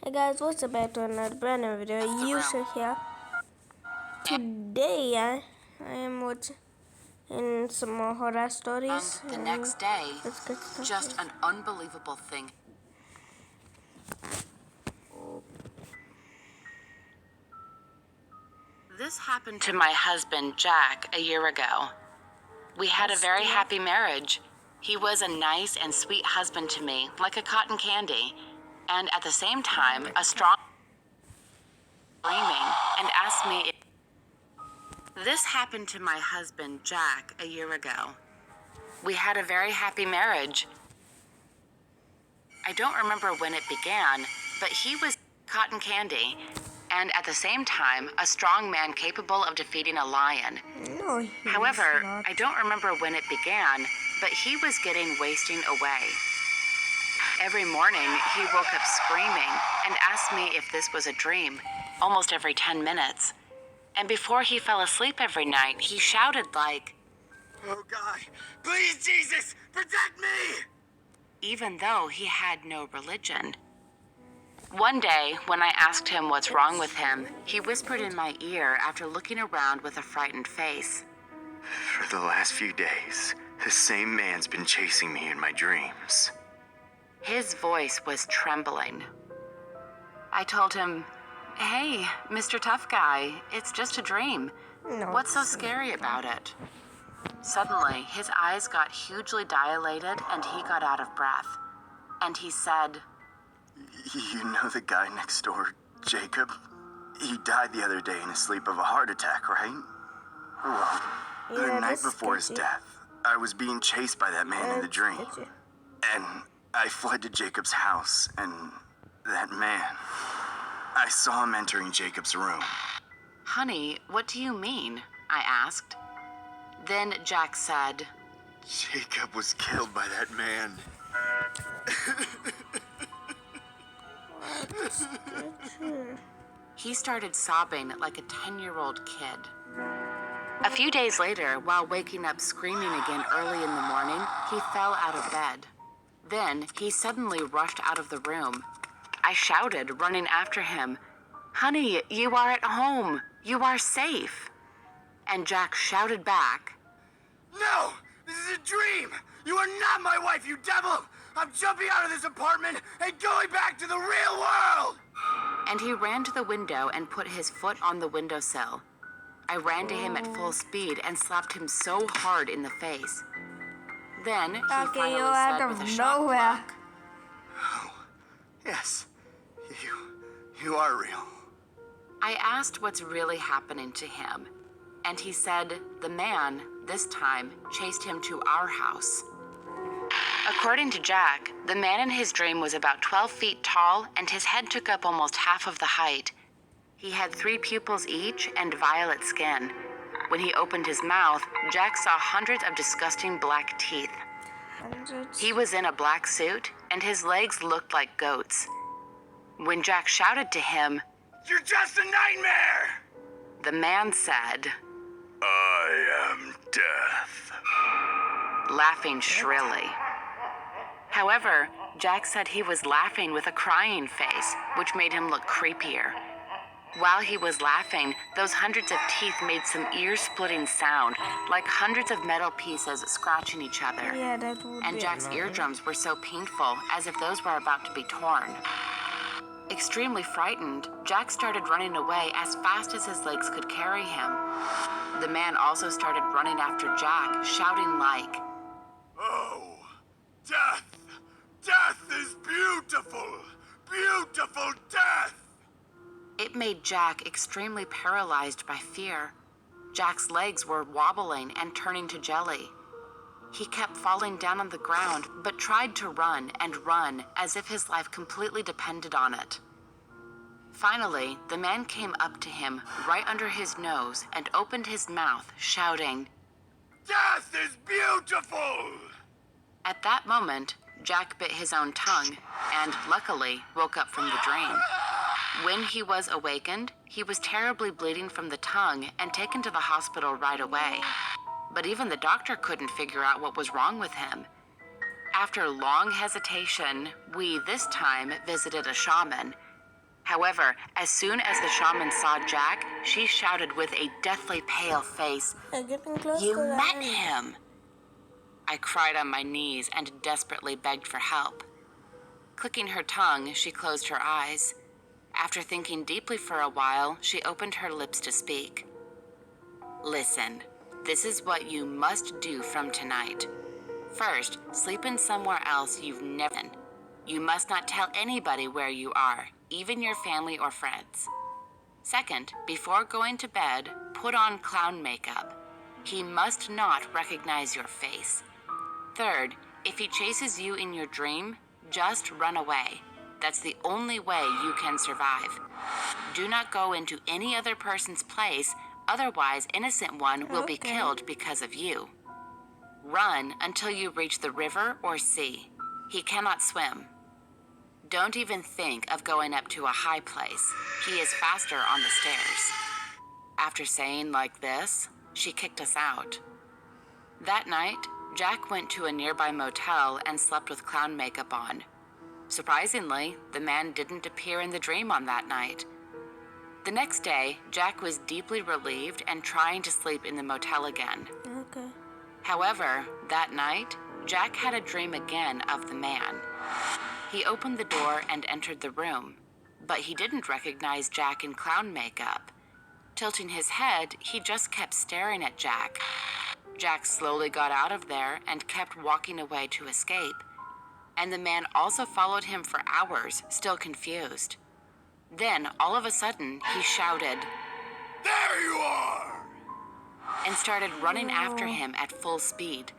Hey guys, what's up? Back to another brand new video. Yusuf here. Today I am watching some more horror stories. And the next day, let's get started. just an unbelievable thing. This happened to my husband, Jack, a year ago. We had a very happy marriage. He was a nice and sweet husband to me, like a cotton candy, and at the same time, a strong screaming, and asked me if this happened to my husband, Jack, a year ago. We had a very happy marriage. I don't remember when it began, but he was cotton candy, and at the same time, a strong man capable of defeating a lion. No, However, I don't remember when it began, but he was getting wasting away. Every morning, he woke up screaming and asked me if this was a dream, almost every 10 minutes. And before he fell asleep every night, he shouted like, "Oh God, please Jesus, protect me!" even though he had no religion. One day, when I asked him what's wrong with him, he whispered in my ear after looking around with a frightened face. For the last few days, the same man's been chasing me in my dreams. His voice was trembling. I told him, "Hey, Mr. Tough Guy, it's just a dream. No, What's so scary about it?" Suddenly, his eyes got hugely dilated and he got out of breath. And he said, You know the guy next door, Jacob? He died the other day in his sleep of a heart attack, right? Well, the night before his death, I was being chased by that man in the dream. And I fled to Jacob's house, and that man, I saw him entering Jacob's room. "Honey, what do you mean?" I asked. Then Jack said, Jacob was killed by that man. He started sobbing like a 10-year-old kid. A few days later, while waking up screaming again early in the morning, he fell out of bed. Then he suddenly rushed out of the room. I shouted, running after him, "Honey, you are at home. You are safe." And Jack shouted back, No! This is a dream! You are not my wife, you devil! I'm jumping out of this apartment and going back to the real world! and he ran to the window and put his foot on the windowsill. I ran to him at full speed and slapped him so hard in the face. Then he finally said with a shocked look, Oh, yes. You are real. I asked what's really happening to him, and he said the man, this time, chased him to our house. According to Jack, the man in his dream was about 12 feet tall, and his head took up almost half of the height. He had 3 pupils each and violet skin. When he opened his mouth, Jack saw hundreds of disgusting black teeth. He was in a black suit, and his legs looked like goats. When Jack shouted to him, You're just a nightmare! the man said, I am death. laughing shrilly. However, Jack said he was laughing with a crying face, which made him look creepier. While he was laughing, those hundreds of teeth made some ear-splitting sound, like hundreds of metal pieces scratching each other. Yeah, that would And be Jack's annoying. eardrums were so painful, as if those were about to be torn. Extremely frightened, Jack started running away as fast as his legs could carry him. The man also started running after Jack, shouting like, Oh, death! Death is beautiful! Beautiful death! It made Jack extremely paralyzed by fear. Jack's legs were wobbling and turning to jelly. He kept falling down on the ground, but tried to run and run as if his life completely depended on it. Finally, the man came up to him right under his nose and opened his mouth, shouting, Death is beautiful! At that moment, Jack bit his own tongue and, luckily, woke up from the dream. When he was awakened, he was terribly bleeding from the tongue and taken to the hospital right away. But even the doctor couldn't figure out what was wrong with him. After long hesitation, we this time visited a shaman. However, as soon as the shaman saw Jack, she shouted with a deathly pale face, Getting close "You to the met end. him!" I cried on my knees and desperately begged for help. Clicking her tongue, she closed her eyes. After thinking deeply for a while, she opened her lips to speak. "Listen, this is what you must do from tonight. First, sleep in somewhere else you've never been. You must not tell anybody where you are, even your family or friends. Second, before going to bed, put on clown makeup. He must not recognize your face. Third, if he chases you in your dream, just run away. That's the only way you can survive. Do not go into any other person's place, otherwise innocent one will be Okay. killed because of you. Run until you reach the river or sea. He cannot swim. Don't even think of going up to a high place. He is faster on the stairs." After saying like this, she kicked us out. That night, Jack went to a nearby motel and slept with clown makeup on. Surprisingly, the man didn't appear in the dream on that night. The next day, Jack was deeply relieved and trying to sleep in the motel again. Okay. However, that night, Jack had a dream again of the man. He opened the door and entered the room, but he didn't recognize Jack in clown makeup. Tilting his head, he just kept staring at Jack. Jack slowly got out of there and kept walking away to escape. And the man also followed him for hours, still confused. Then, all of a sudden, he shouted, There you are! and started running after him at full speed.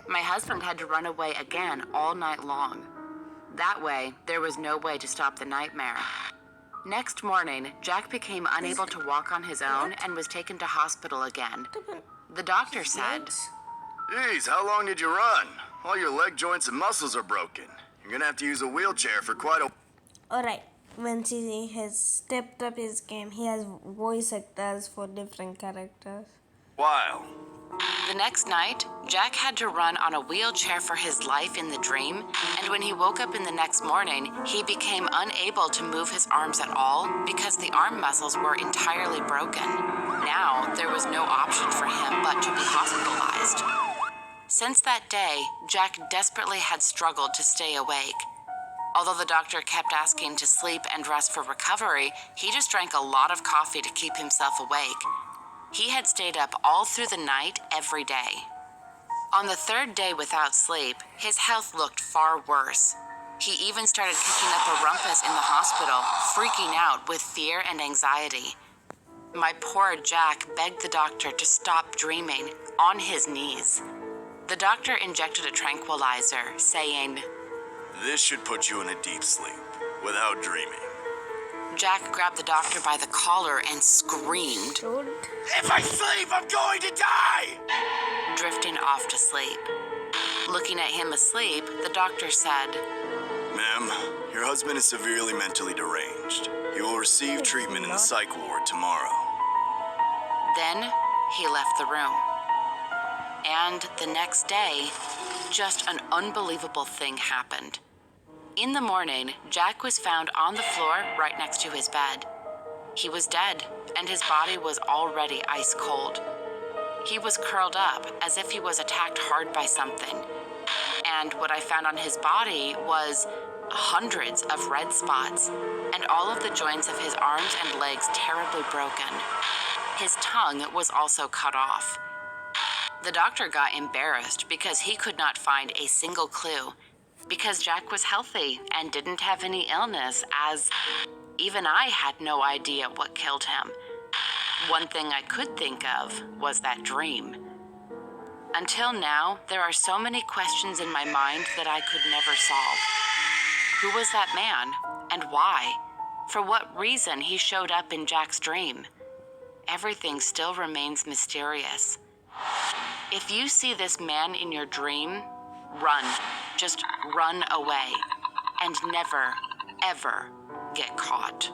My husband had to run away again all night long. That way, there was no way to stop the nightmare. Next morning, Jack became unable to walk on his own and was taken to hospital again. The doctor said, Jeez, how long did you run? All your leg joints and muscles are broken. You're gonna have to use a wheelchair for quite a... Alright, when he has stepped up his game, he has voice actors for different characters. while. The next night, Jack had to run on a wheelchair for his life in the dream, and when he woke up in the next morning, he became unable to move his arms at all because the arm muscles were entirely broken. Now, there was no option for him but to be hospitalized. Since that day, Jack desperately had struggled to stay awake. Although the doctor kept asking to sleep and rest for recovery, he just drank a lot of coffee to keep himself awake. He had stayed up all through the night every day. On the third day without sleep, his health looked far worse. He even started kicking up a rumpus in the hospital, freaking out with fear and anxiety. My poor Jack begged the doctor to stop dreaming, on his knees. The doctor injected a tranquilizer, saying, This should put you in a deep sleep, without dreaming. Jack grabbed the doctor by the collar and screamed, Don't. If I sleep, I'm going to die! drifting off to sleep. Looking at him asleep, the doctor said, Ma'am, your husband is severely mentally deranged. He will receive treatment in the psych ward tomorrow. Then he left the room. And the next day, just an unbelievable thing happened. In the morning, Jack was found on the floor right next to his bed. He was dead, and his body was already ice cold. He was curled up as if he was attacked hard by something. And what I found on his body was hundreds of red spots, and all of the joints of his arms and legs terribly broken. His tongue was also cut off. The doctor got embarrassed because he could not find a single clue, because Jack was healthy and didn't have any illness, as even I had no idea what killed him. One thing I could think of was that dream. Until now, there are so many questions in my mind that I could never solve. Who was that man, and why? For what reason he showed up in Jack's dream? Everything still remains mysterious. If you see this man in your dream, run. Just run away. And never, ever get caught.